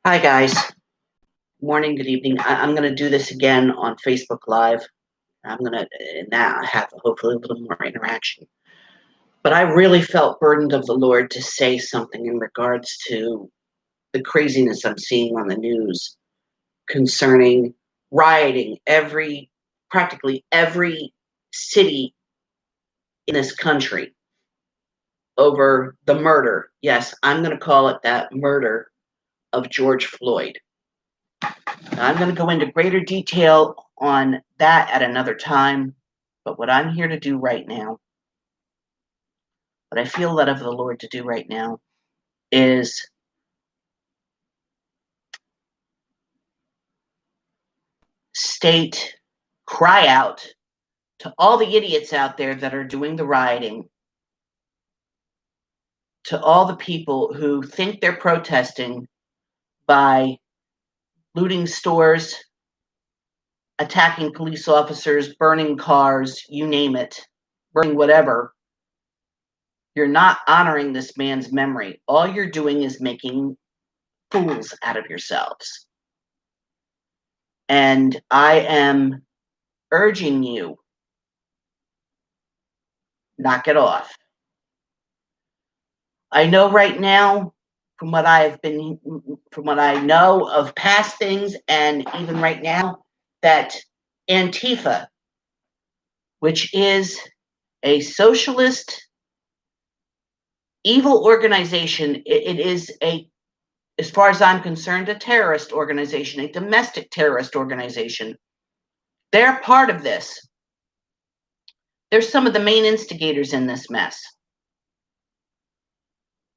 Hi, guys. Morning, good evening. I'm going to do this again on Facebook Live. I'm going to now have hopefully a little more interaction. But I really felt burdened of the Lord to say something in regards to the craziness I'm seeing on the news concerning rioting practically every city in this country over the murder. Yes, I'm going to call it that, murder of George Floyd. I'm going to go into greater detail on that at another time, but what I'm here to do right now, what I feel led of the Lord to do right now, is cry out to all the idiots out there that are doing the rioting, to all the people who think they're protesting by looting stores, attacking police officers, burning cars, you name it, burning whatever. You're not honoring this man's memory. All you're doing is making fools out of yourselves. And I am urging you, knock it off. I know right now, from what I know of past things, and even right now, that Antifa, which is a socialist, evil organization, it is as far as I'm concerned, a terrorist organization, a domestic terrorist organization. They're part of this. They're some of the main instigators in this mess.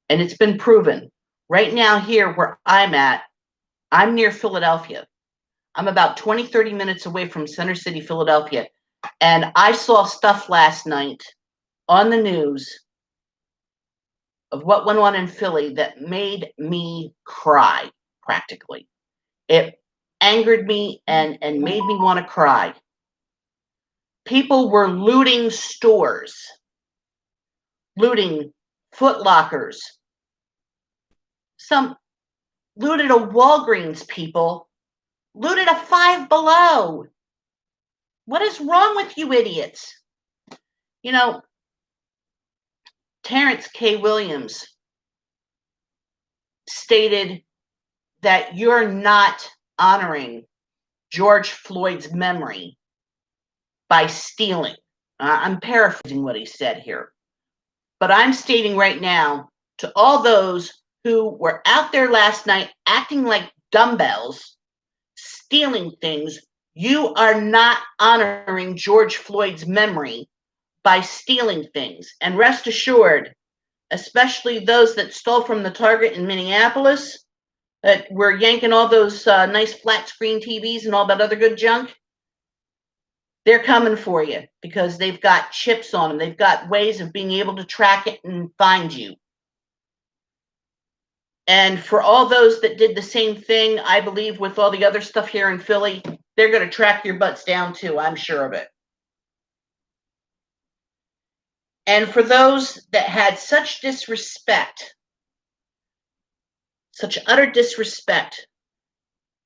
And it's been proven. Right now here where I'm at, I'm near Philadelphia. I'm about 20, 30 minutes away from Center City, Philadelphia. And I saw stuff last night on the news of what went on in Philly that made me cry, practically. It angered me and made me want to cry. People were looting stores, looting Foot Lockers. Some looted a Walgreens, people. Looted a Five Below. What is wrong with you idiots? You know, Terrence K. Williams stated that you're not honoring George Floyd's memory by stealing. I'm paraphrasing what he said here. But I'm stating right now to all those who were out there last night acting like dumbbells, stealing things, you are not honoring George Floyd's memory by stealing things. And rest assured, especially those that stole from the Target in Minneapolis, that were yanking all those nice flat screen TVs and all that other good junk, they're coming for you because they've got chips on them. They've got ways of being able to track it and find you. And for all those that did the same thing, I believe with all the other stuff here in Philly, they're going to track your butts down too. I'm sure of it. And for those that had such disrespect, such utter disrespect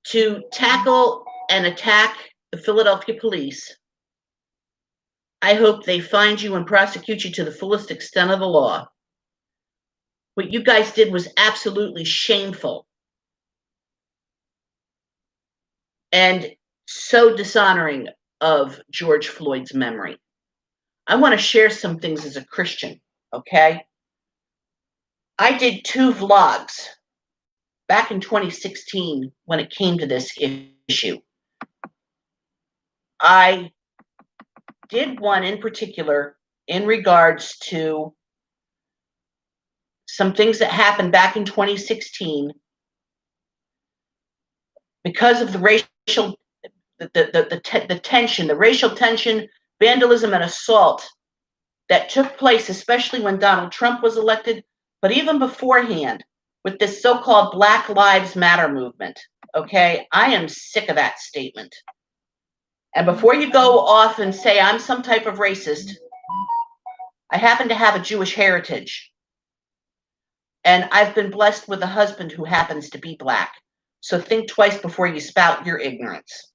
to tackle and attack the Philadelphia police, I hope they find you and prosecute you to the fullest extent of the law. What you guys did was absolutely shameful and so dishonoring of George Floyd's memory. I want to share some things as a Christian, okay? I did 2 vlogs back in 2016 when it came to this issue. I did one in particular in regards to some things that happened back in 2016 because of the racial, the tension, the racial tension, vandalism, and assault that took place, especially when Donald Trump was elected, but even beforehand with this so-called Black Lives Matter movement. Okay, I am sick of that statement. And before you go off and say I'm some type of racist, I happen to have a Jewish heritage. And I've been blessed with a husband who happens to be Black. So think twice before you spout your ignorance.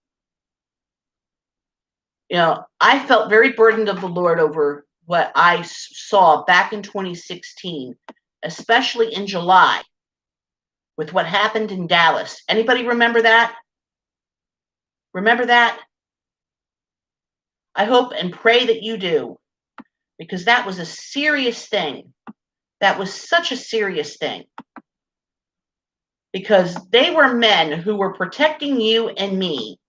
I felt very burdened of the Lord over what I saw back in 2016, especially in July, with what happened in Dallas. Anybody remember that? Remember that? I hope and pray that you do, because that was a serious thing. That was such a serious thing. Because they were men who were protecting you and me.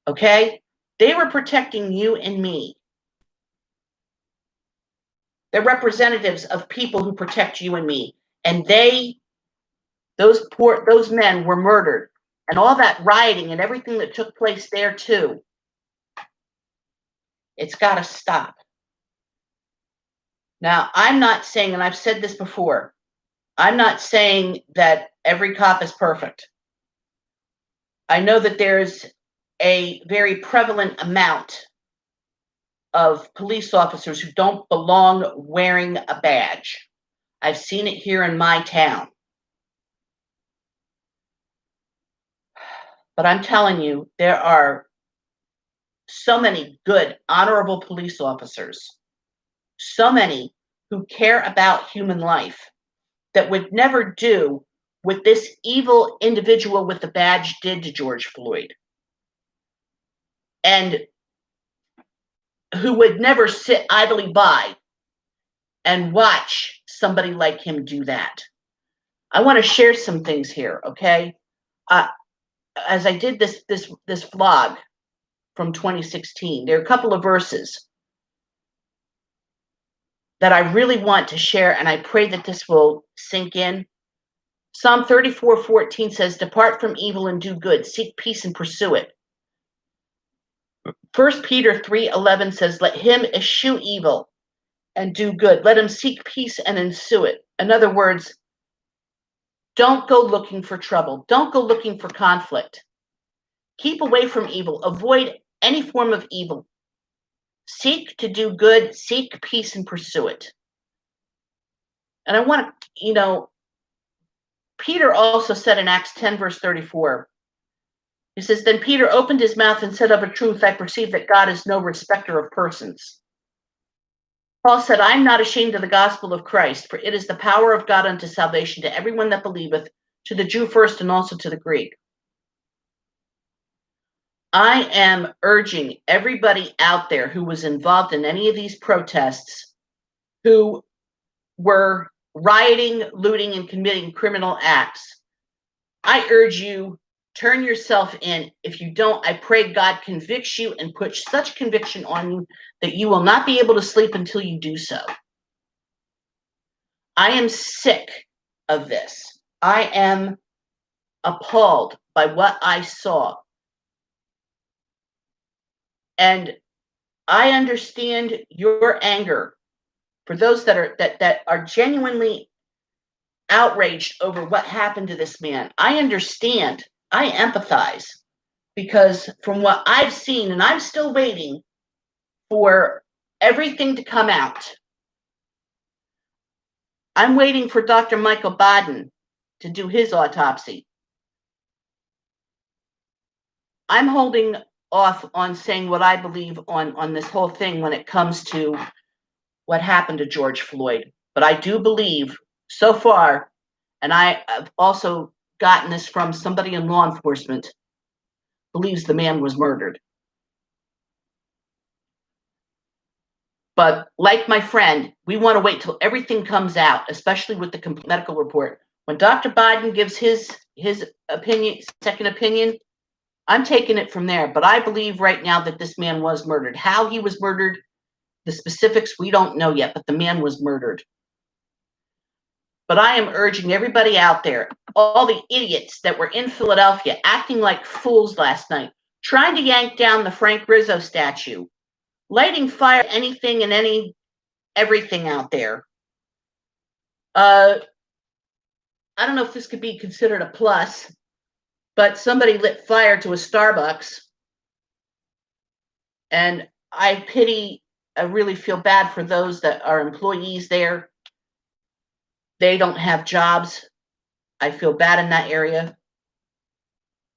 Okay? They were protecting you and me. They're representatives of people who protect you and me. And those men were murdered. And all that rioting and everything that took place there too. It's got to stop. Now, I'm not saying, and I've said this before, I'm not saying that every cop is perfect. I know that there's a very prevalent amount of police officers who don't belong wearing a badge. I've seen it here in my town. But I'm telling you, there are so many good, honorable police officers, so many who care about human life, that would never do what this evil individual with the badge did to George Floyd. And who would never sit idly by and watch somebody like him do that. I want to share some things here, okay? As I did this vlog from 2016, there are a couple of verses that I really want to share, and I pray that this will sink in. Psalm 34:14 says, "Depart from evil and do good, seek peace and pursue it." 1 Peter 3:11 says, "Let him eschew evil and do good. Let him seek peace and ensue it." In other words, don't go looking for trouble. Don't go looking for conflict. Keep away from evil. Avoid any form of evil. Seek to do good. Seek peace and pursue it. And I want to, Peter also said in Acts 10, verse 34, he says, "Then Peter opened his mouth and said, of a truth, I perceive that God is no respecter of persons." Paul said, "I am not ashamed of the gospel of Christ, for it is the power of God unto salvation to everyone that believeth, to the Jew first and also to the Greek." I am urging everybody out there who was involved in any of these protests, who were rioting, looting, and committing criminal acts, I urge you, turn yourself in. If you don't, I pray God convicts you and puts such conviction on you that you will not be able to sleep until you do so. I am sick of this. I am appalled by what I saw. And I understand your anger for those that are genuinely outraged over what happened to this man. I understand. I empathize, because from what I've seen, and I'm still waiting for everything to come out. I'm waiting for Dr. Michael Baden to do his autopsy. I'm holding off on saying what I believe on this whole thing when it comes to what happened to George Floyd. But I do believe so far, and I have also gotten this from somebody in law enforcement, believes the man was murdered. But like my friend, we want to wait till everything comes out, especially with the complete medical report. When Dr. Biden gives his opinion, second opinion, I'm taking it from there. But I believe right now that this man was murdered. How he was murdered, the specifics, we don't know yet, but the man was murdered. But I am urging everybody out there, all the idiots that were in Philadelphia acting like fools last night, trying to yank down the Frank Rizzo statue, lighting fire, anything and everything out there. I don't know if this could be considered a plus, but somebody lit fire to a Starbucks. And I really feel bad for those that are employees there. They don't have jobs. I feel bad in that area.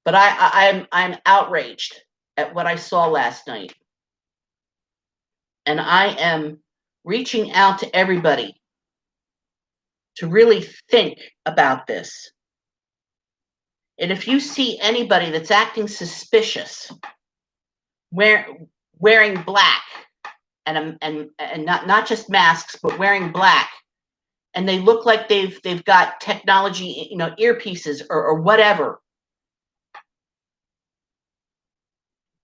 But I'm outraged at what I saw last night. And I am reaching out to everybody to really think about this. And if you see anybody that's acting suspicious, wearing black, and not just masks, but wearing black, and they look like they've got technology, earpieces or whatever,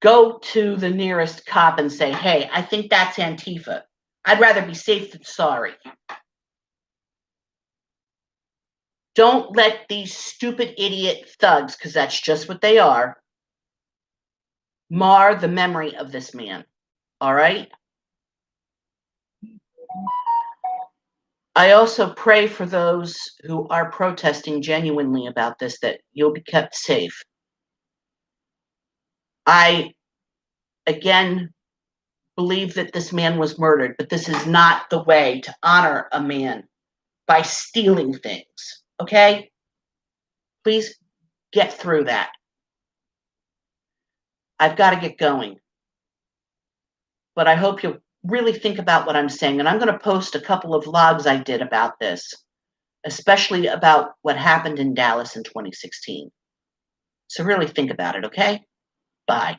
go to the nearest cop and say, hey, I think that's Antifa. I'd rather be safe than sorry. Don't let these stupid idiot thugs, because that's just what they are, mar the memory of this man. All right? I also pray for those who are protesting genuinely about this, that you'll be kept safe. I, again, believe that this man was murdered, but this is not the way to honor a man, by stealing things. Okay? Please get through that. I've got to get going. But I hope you'll really think about what I'm saying. And I'm going to post a couple of vlogs I did about this, especially about what happened in Dallas in 2016. So really think about it, okay? Bye.